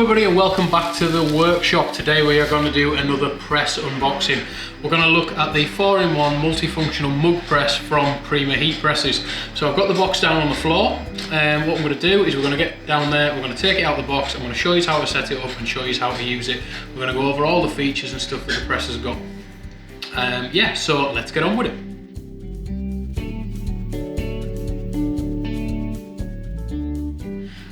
everybody and welcome back to the workshop. Today we are going to do another press unboxing. We're going to look at the 4-in-1 multifunctional mug press from Prima heat presses. So I've got the box down on the floor and what I'm going to do is we're going to get down there, we're going to take it out of the box, I'm going to show you how to set it up and show you how to use it. We're going to go over all the features and stuff that the press has got. Yeah, so let's get on with it.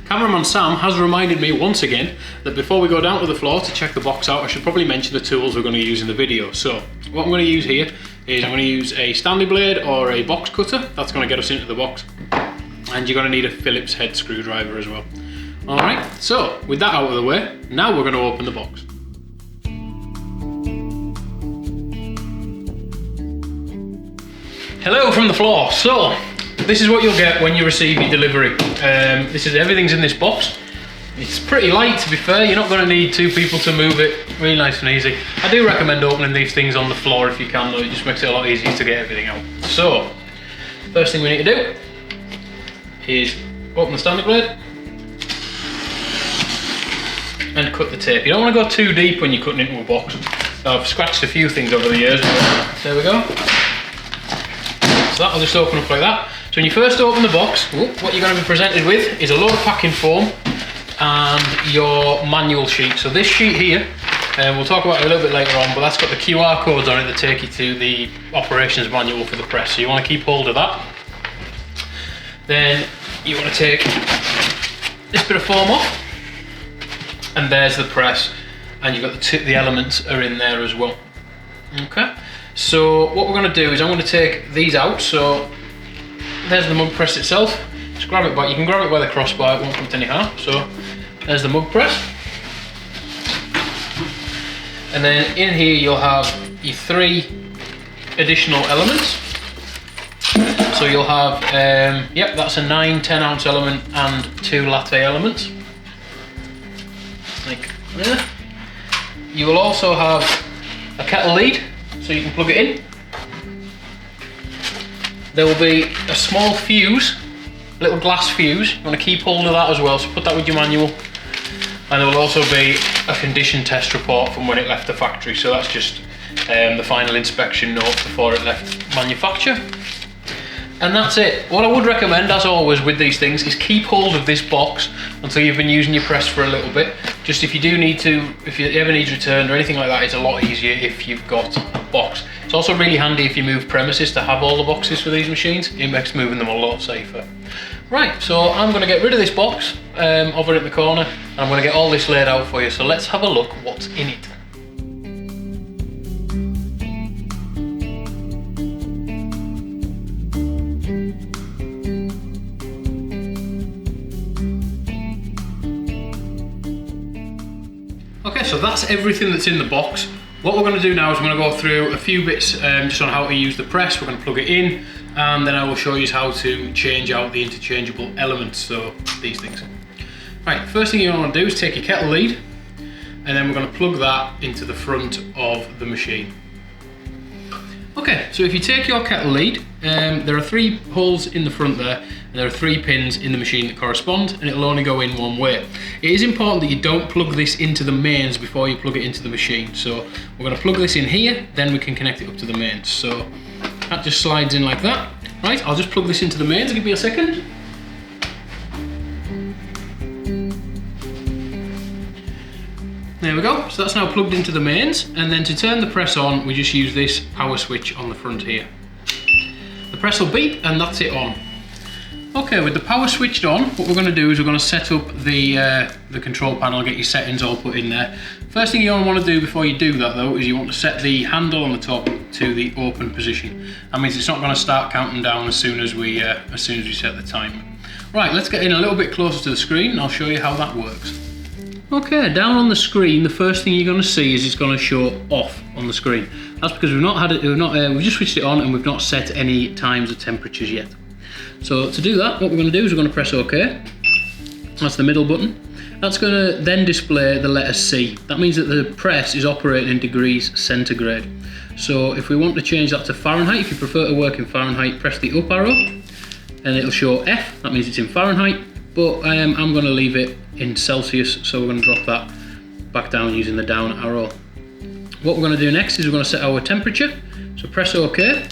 Cameraman Sam has reminded me once again that before we go down to the floor to check the box out, I should probably mention the tools we're going to use in the video. So what I'm going to use here is I'm going to use a Stanley blade or a box cutter. That's going to get us into the box. And you're going to need a Phillips head screwdriver as well. Alright, so with that out of the way, now we're going to open the box. Hello from the floor. So this is what you'll get when you receive your delivery. Everything's in this box. It's pretty light, to be fair. You're not going to need two people to move it. Really nice and easy. I do recommend opening these things on the floor if you can, though. It just makes it a lot easier to get everything out. So, first thing we need to do is open the Stanley blade and cut the tape. You don't want to go too deep when you're cutting into a box. I've scratched a few things over the years. There we go. So that'll just open up like that. So when you first open the box, what you're going to be presented with is a load of packing foam and your manual sheet. So this sheet here, we'll talk about it a little bit later on, but that's got the QR codes on it that take you to the operations manual for the press. So you want to keep hold of that. Then you want to take this bit of foam off, and there's the press, and you've got the elements are in there as well. Okay. So what we're going to do is I'm going to take these out. So there's the mug press itself. Just grab it by, you can grab it by the crossbar, it won't come to any harm. So there's the mug press. And then in here you'll have your 3 additional elements. So you'll have, yep, that's a 9-10 ounce element and 2 latte elements. Like there. You will also have a kettle lead, so you can plug it in. There will be a small fuse, little glass fuse. You want to keep hold of that as well, so put that with your manual. And there will also be a condition test report from when it left the factory, so that's just the final inspection note before it left manufacture. And that's it. What I would recommend, as always with these things, is keep hold of this box until you've been using your press for a little bit. Just if you do need to, if you ever need returned or anything like that, it's a lot easier if you've got a box. It's also really handy if you move premises to have all the boxes for these machines. It makes moving them a lot safer. Right, so I'm going to get rid of this box over in the corner, and I'm going to get all this laid out for you. So let's have a look what's in it. Okay, so that's everything that's in the box. What we're going to do now is we're going to go through a few bits just on how to use the press. We're going to plug it in, and then I will show you how to change out the interchangeable elements, so these things. Right, first thing you want to do is take your kettle lead, and then we're going to plug that into the front of the machine. Okay, so if you take your kettle lead, there are 3 holes in the front there, and there are 3 pins in the machine that correspond, and it'll only go in one way. It is important that you don't plug this into the mains before you plug it into the machine. So we're going to plug this in here, then we can connect it up to the mains. So that just slides in like that. Right, I'll just plug this into the mains, give me a second. There we go, so that's now plugged into the mains, and then to turn the press on, we just use this power switch on the front here. The press will beep, and that's it on. Okay, with the power switched on, what we're going to do is we're going to set up the control panel, get your settings all put in there. First thing you want to do before you do that though, is you want to set the handle on the top to the open position. That means it's not going to start counting down as soon as we set the timer. Right, let's get in a little bit closer to the screen, and I'll show you how that works. Okay, down on the screen, the first thing you're going to see is it's going to show off on the screen. That's because we've just switched it on and we've not set any times or temperatures yet. So to do that, what we're going to do is we're going to press OK. That's the middle button. That's going to then display the letter C. That means that the press is operating in degrees centigrade. So if we want to change that to Fahrenheit, if you prefer to work in Fahrenheit, press the up arrow and it'll show F. That means it's in Fahrenheit. but I'm going to leave it in Celsius, so we're going to drop that back down using the down arrow. What we're going to do next is we're going to set our temperature, so press OK,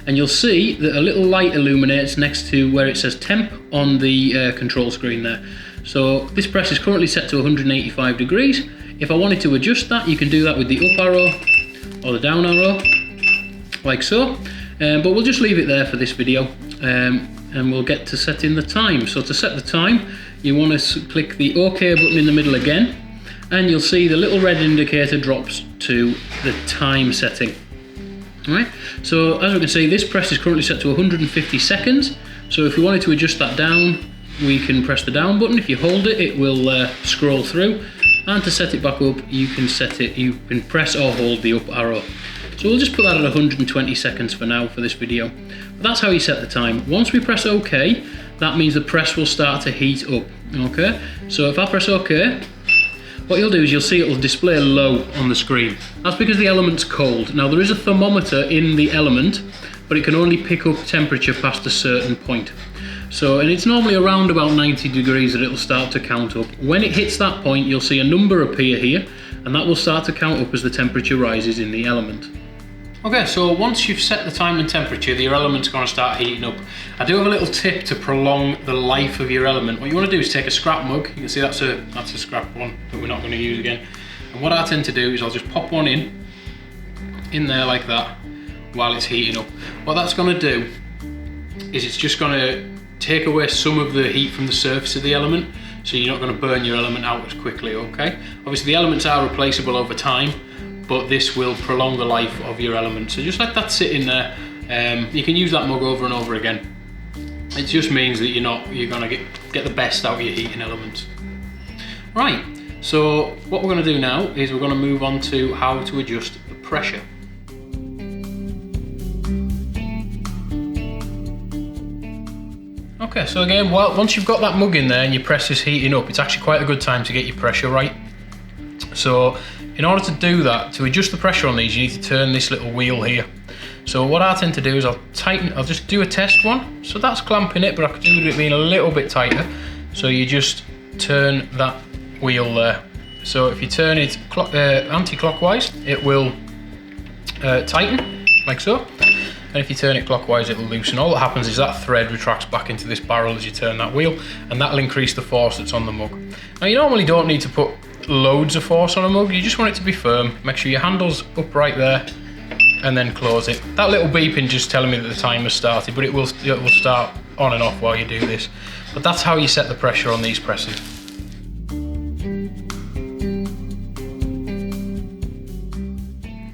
and you'll see that a little light illuminates next to where it says temp on the control screen there. So this press is currently set to 185 degrees. If I wanted to adjust that, you can do that with the up arrow or the down arrow, like so. But we'll just leave it there for this video, and we'll get to setting the time. So to set the time, you want to click the OK button in the middle again, and you'll see the little red indicator drops to the time setting. Right, so as we can see, this press is currently set to 150 seconds. So if we wanted to adjust that down, we can press the down button. If you hold it, it will scroll through. And to set it back up, you can press or hold the up arrow. So we'll just put that at 120 seconds for now for this video. But that's how you set the time. Once we press OK, that means the press will start to heat up. Okay, so if I press OK, what you'll do is you'll see it will display low on the screen. That's because the element's cold. Now there is a thermometer in the element, but it can only pick up temperature past a certain point. So, and it's normally around about 90 degrees that it'll start to count up. When it hits that point, you'll see a number appear here, and that will start to count up as the temperature rises in the element. Okay, so once you've set the time and temperature, your element's going to start heating up. I do have a little tip to prolong the life of your element. What you want to do is take a scrap mug. You can see that's a scrap one that we're not going to use again. And what I tend to do is I'll just pop one in there like that while it's heating up. What that's going to do is it's just going to take away some of the heat from the surface of the element, so you're not going to burn your element out as quickly, okay? Obviously the elements are replaceable over time, but this will prolong the life of your element. So just let that sit in there. You can use that mug over and over again. It just means that you're going to get the best out of your heating elements. Right, so what we're going to do now is we're going to move on to how to adjust the pressure. Okay, so again, once you've got that mug in there and your press is heating up, it's actually quite a good time to get your pressure right. So in order to do that, to adjust the pressure on these, you need to turn this little wheel here. So what I tend to do is I'll just do a test one. So that's clamping it, but I could do it being a little bit tighter. So you just turn that wheel there. So if you turn it anti-clockwise, it will tighten, like so. And if you turn it clockwise, it will loosen. All that happens is that thread retracts back into this barrel as you turn that wheel, and that'll increase the force that's on the mug. Now you normally don't need to put loads of force on a mug, you just want it to be firm. Make sure your handle's upright there, and then close it. That little beeping just telling me that the timer's started, but it will start on and off while you do this. But that's how you set the pressure on these presses.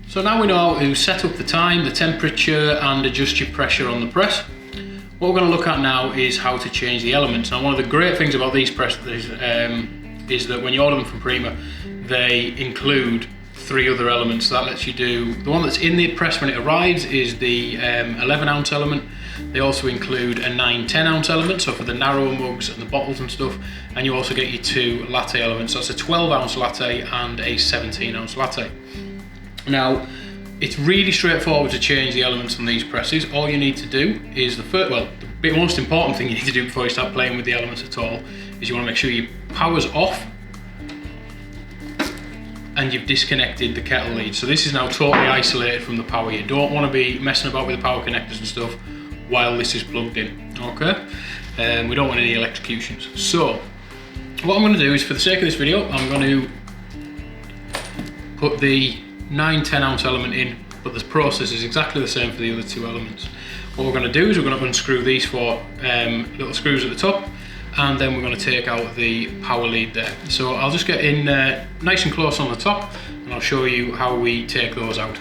So now we know how to set up the time, the temperature, and adjust your pressure on the press. What we're going to look at now is how to change the elements. Now one of the great things about these presses is that when you order them from Prima, they include 3 other elements. So that lets you do, the one that's in the press when it arrives is the 11 ounce element. They also include a 9-10 ounce element, so for the narrower mugs and the bottles and stuff, and you also get your 2 latte elements. So that's a 12 ounce latte and a 17 ounce latte. Now, it's really straightforward to change the elements on these presses. All you need to do is the most important thing you need to do before you start playing with the elements at all is you want to make sure your power's off and you've disconnected the kettle lead. So this is now totally isolated from the power. You don't want to be messing about with the power connectors and stuff while this is plugged in, okay? We don't want any electrocutions. So, what I'm going to do is, for the sake of this video, I'm going to put the 9-10 ounce element in, but the process is exactly the same for the other 2 elements. What we're going to do is we're going to unscrew these 4 little screws at the top, and then we're going to take out the power lead there. So I'll just get in nice and close on the top, and I'll show you how we take those out.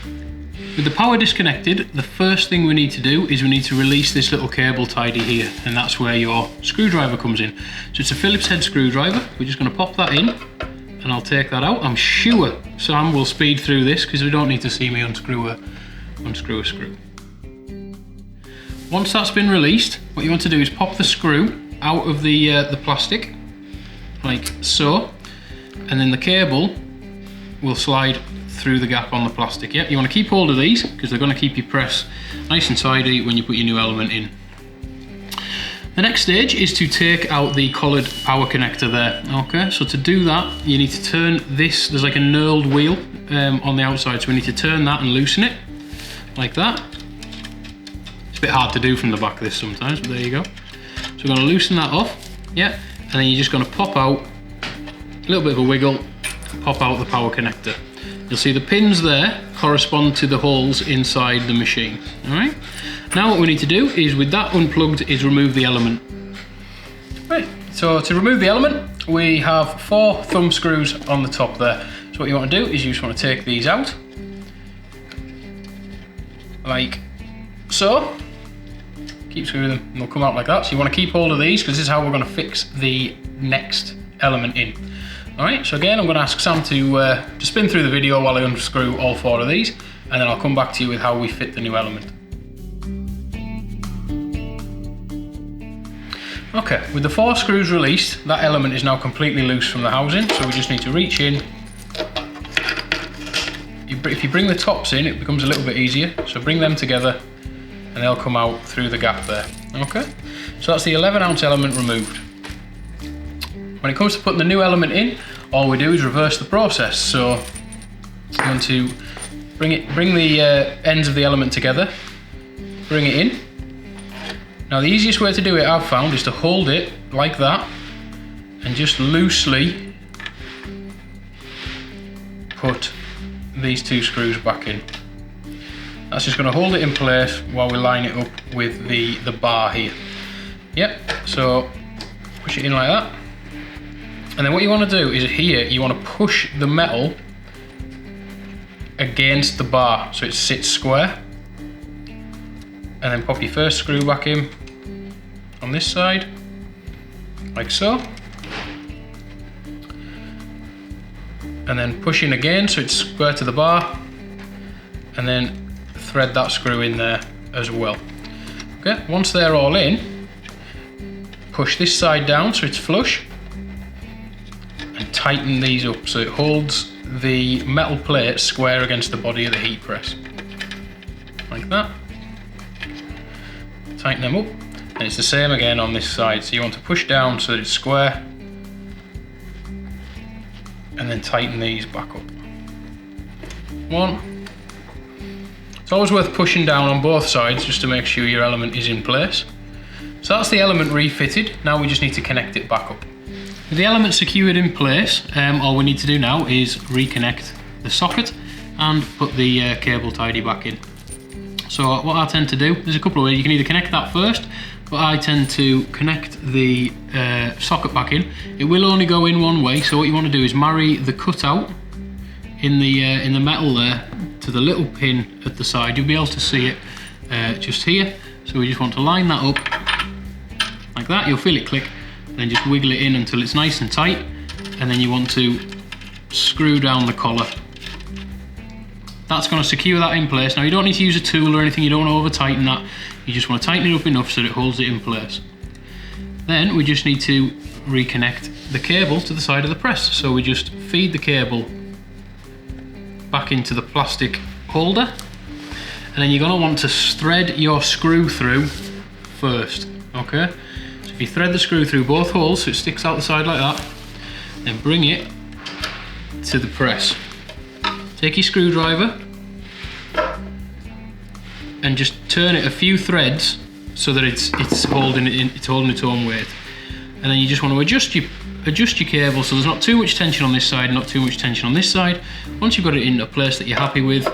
With the power disconnected, the first thing we need to do is we need to release this little cable tidy here, and that's where your screwdriver comes in. So it's a Phillips head screwdriver. We're just going to pop that in, and I'll take that out. I'm sure Sam will speed through this because we don't need to see me unscrew a screw. Once that's been released, what you want to do is pop the screw out of the plastic, like so, and then the cable will slide through the gap on the plastic. Yep, you want to keep hold of these because they're going to keep your press nice and tidy when you put your new element in. The next stage is to take out the collared power connector there. Okay, so to do that, you need to turn this, there's like a knurled wheel on the outside, so we need to turn that and loosen it, like that. It's a bit hard to do from the back of this sometimes, but there you go. So we're going to loosen that off, yeah, and then you're just going to pop out, a little bit of a wiggle, pop out the power connector. You'll see the pins there correspond to the holes inside the machine, all right? Now what we need to do is, with that unplugged, is remove the element. Right, so to remove the element, we have 4 thumb screws on the top there. So what you want to do is you just want to take these out, like so. Keep screwing them, and they'll come out like that. So you want to keep hold of these, because this is how we're going to fix the next element in. Alright, so again, I'm going to ask Sam to spin through the video while I unscrew all 4 of these, and then I'll come back to you with how we fit the new element. Okay, with the 4 screws released, that element is now completely loose from the housing, so we just need to reach in. If you bring the tops in, it becomes a little bit easier, so bring them together and they'll come out through the gap there. Okay, so that's the 11-ounce element removed. When it comes to putting the new element in, all we do is reverse the process. So I'm going to bring the ends of the element together, bring it in. Now the easiest way to do it, I've found, is to hold it like that and just loosely put these 2 screws back in. That's just going to hold it in place while we line it up with the bar here. Yep, so push it in like that. And then what you want to do is here, you want to push the metal against the bar so it sits square. And then pop your first screw back in on this side, like so. And then push in again so it's square to the bar. And then thread that screw in there as well. Okay, once they're all in, push this side down so it's flush. And tighten these up so it holds the metal plate square against the body of the heat press. Like that. Tighten them up, and it's the same again on this side. So you want to push down so that it's square, and then tighten these back up. 1. It's always worth pushing down on both sides just to make sure your element is in place. So that's the element refitted. Now we just need to connect it back up. With the element secured in place, all we need to do now is reconnect the socket and put the cable tidy back in. So what I tend to do, there's a couple of ways. You can either connect that first, but I tend to connect the socket back in. It will only go in one way, so what you want to do is marry the cutout in the metal there to the little pin at the side. You'll be able to see it just here. So we just want to line that up like that. You'll feel it click, and then just wiggle it in until it's nice and tight, and then you want to screw down the collar. That's going to secure that in place. Now you don't need to use a tool or anything, you don't want to over tighten that, you just want to tighten it up enough so that it holds it in place. Then we just need to reconnect the cable to the side of the press. So we just feed the cable back into the plastic holder, and then you're going to want to thread your screw through first, okay? So if you thread the screw through both holes so it sticks out the side like that, then bring it to the press. Take your screwdriver and just turn it a few threads so that it's holding its own weight. And then you just want to adjust your cable so there's not too much tension on this side, not too much tension on this side. Once you've got it in a place that you're happy with,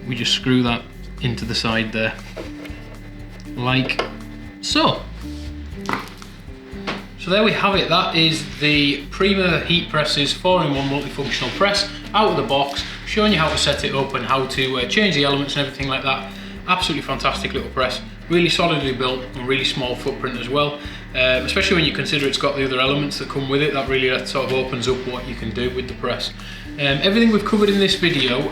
we just screw that into the side there, like so. So there we have it. That is the Prima Heat Press's 4-in-1 multifunctional press out of the box, showing you how to set it up and how to change the elements and everything like that. Absolutely fantastic little press, really solidly built and really small footprint as well. Especially when you consider it's got the other elements that come with it, that really sort of opens up what you can do with the press. Everything we've covered in this video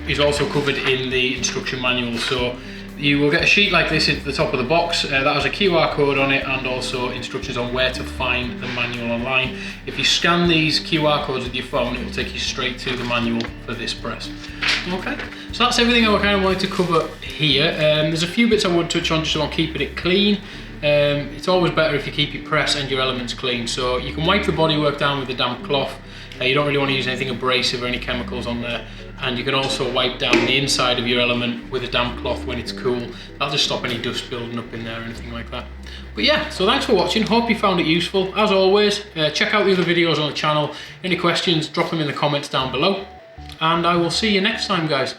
is also covered in the instruction manual. So you will get a sheet like this at the top of the box that has a QR code on it and also instructions on where to find the manual online. If you scan these QR codes with your phone, it will take you straight to the manual for this press. Okay, so that's everything I kind of wanted to cover here. There's a few bits I would touch on just on keeping it clean. it's always better if you keep your press and your elements clean. So you can wipe the bodywork down with a damp cloth. You don't really want to use anything abrasive or any chemicals on there. And you can also wipe down the inside of your element with a damp cloth when it's cool. That'll just stop any dust building up in there or anything like that. But yeah, so thanks for watching. Hope you found it useful. As always, check out the other videos on the channel. Any questions, drop them in the comments down below. And I will see you next time, guys.